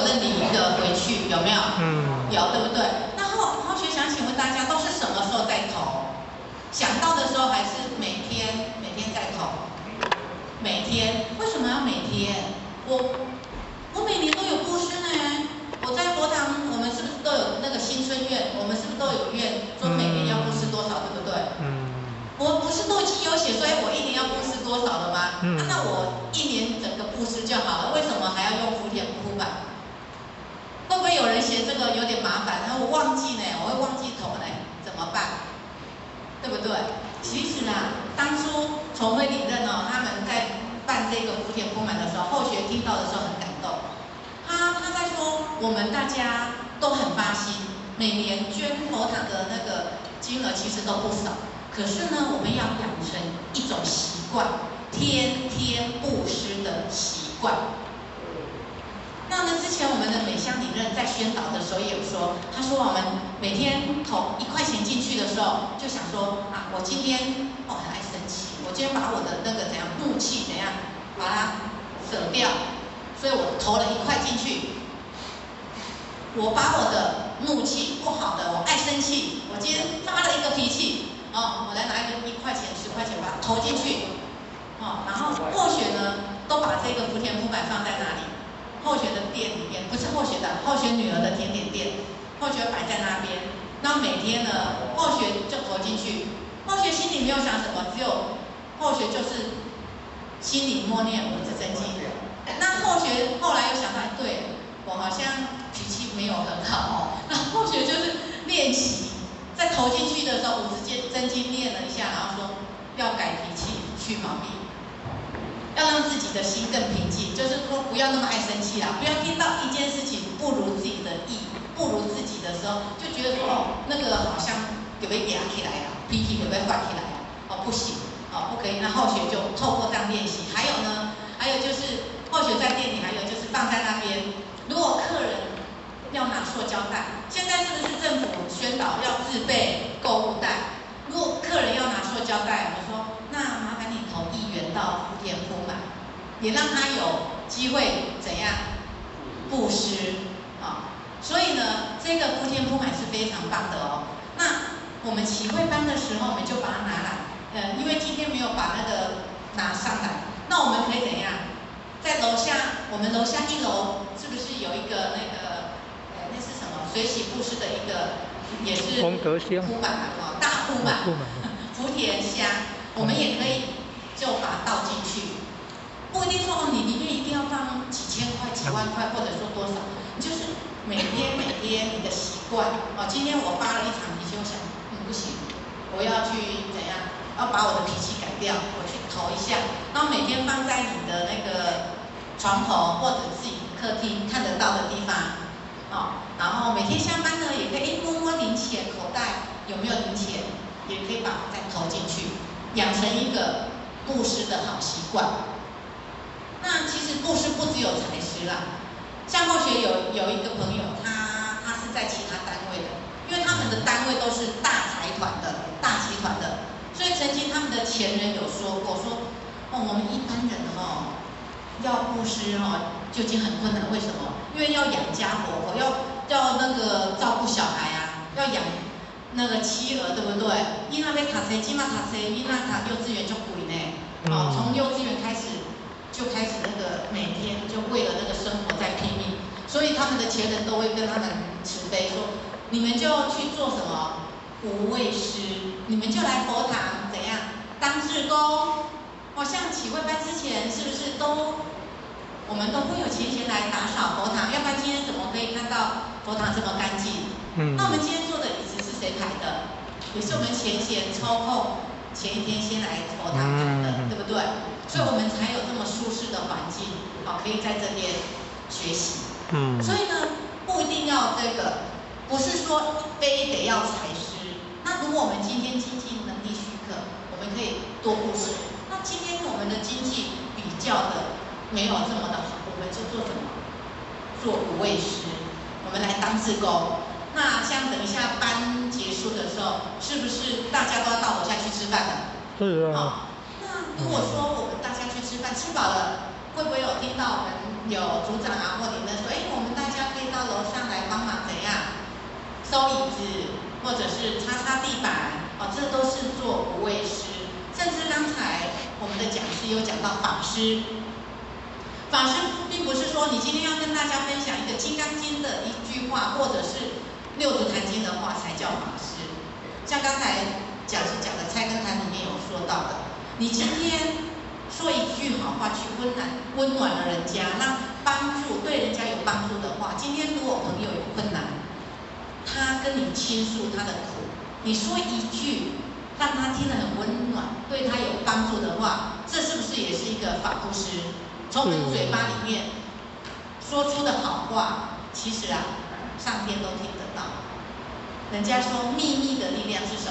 认领一个回去，有没有？有，对不对？那后学想请问大家，都是什么时候在投？想到的时候还是每天在投？每天？为什么要每天？我每年都有布施呢。我在佛堂，我们是不是都有那个新春愿？我们是不是都有愿说每年要布施多少，对不对？我不是都已经有写说，我一年要布施多少了吗？那我一年整个布施就好了，为什么还要用福田铺板？会不会有人嫌这个有点麻烦？然后我忘记呢，我会忘记投呢，怎么办？对不对？其实啊，当初崇辉领任哦，他们在办这个福田铺满的时候，后学听到的时候很感动。他在说，我们大家都很发心，每年捐佛堂的那个金额其实都不少。可是呢，我们要养成一种习惯，天天布施的习惯。那呢，之前我们的美香领任在宣导的时候也有说，他说我们每天投1块钱进去的时候，就想说啊，我今天很爱生气，我今天把我的那个怎样怒气怎样把它舍掉，所以我投了1块进去，我把我的怒气不好的，我爱生气，我今天发了一个脾气，我来拿一个1块钱、10块钱把它投进去，然后后学呢都把这个福田铺板放在哪里？后学的店里面，不是后学的，后学女儿的甜点店，后学摆在那边。那每天呢，后学就投进去。后学心里没有想什么，只有后学就是心里默念五字真经。那后学后来又想到，对我好像脾气没有很好哦。那后学就是练习，在投进去的时候五字真经念了一下，然后说要改脾气，去毛病。要让自己的心更平静，就是说不要那么爱生气啦，不要听到一件事情不如自己的意，不如自己的时候，就觉得说那个好像有被压起来啊，脾气有被坏起来啊，不行，不可以。那后学就透过这样练习。还有呢，还有就是后学在店里，还有就是放在那边，如果客人要拿塑胶袋，现在是不是政府宣导要自备购物袋？如果客人要拿塑胶袋，我说那麻烦你投1元到福田铺满，也让他有机会怎样布施啊。所以呢，这个福田铺满是非常棒的哦。那我们祈会班的时候，我们就把它拿来，因为今天没有把那个拿上来，那我们可以怎样？在楼下，我们楼下1楼是不是有一个那个，那是什么？水洗布施的一个，也是铺满嘛，大铺满，福田箱，我们也可以就把它倒进去，不一定说你里面一定要放几千块、几万块，或者说多少，就是每天你的习惯今天我发了一场脾气，我想不行，我要去怎样？要把我的脾气改掉，我去投一下，然后每天放在你的那个床头或者自己客厅看得到的地方然后每天下班呢，也可以摸摸零钱，口袋有没有零钱，也可以把它再投进去，养成一个布施的好习惯。那其实布施不只有财施啦，像后学有一个朋友，他是在其他单位的，因为他们的单位都是大财团的、大集团的，所以曾经他们的前人有说过，说我们一般人要布施就已经很困难，为什么？因为要养家活口，要那个照顾小孩啊，要养那个妻儿，对不对？囡仔要读册，今嘛读册，囡仔读幼稚园就贵呢。从幼稚园开始就开始那个每天就为了那个生活在拼命，所以他们的前人都会跟他们慈悲说，你们就去做什么无畏施，你们就来佛堂怎样当志工。像启慧班之前是不是我们都会有钱来打扫佛堂？要不然今天怎么可以看到佛堂这么干净？那我们今天坐的椅子是谁排的？也是我们前贤抽空前一天先来佛堂排的，对不对？所以我们才有这么舒适的环境，可以在这边学习。所以呢，不一定要这个，不是说非得要财施。那如果我们今天经济能力许可，我们可以多布施。那今天我们的经济比较的没有这么的好，我们就做什么？做无畏施，我们来当志工。那像等一下班结束的时候，是不是大家都要到楼下去吃饭了？是啊。那如果说我们大家去吃饭，吃饱了，会不会有听到我们有组长啊或领导说，我们大家收椅子，或者是擦擦地板，哦，这都是做无畏师。甚至刚才我们的讲师有讲到法师，法师并不是说你今天要跟大家分享一个《金刚经》的一句话，或者是六祖坛经的话才叫法师。像刚才讲师讲的《菜根谭》里面有说到的，你今天说一句好话去温暖了人家，让帮助对人家有帮助的话，今天如果朋友有困难，他跟你倾诉他的苦，你说一句让他听得很温暖，对他有帮助的话，这是不是也是一个法布施？从我们嘴巴里面说出的好话，其实啊，上天都听得到。人家说秘密的力量是什么？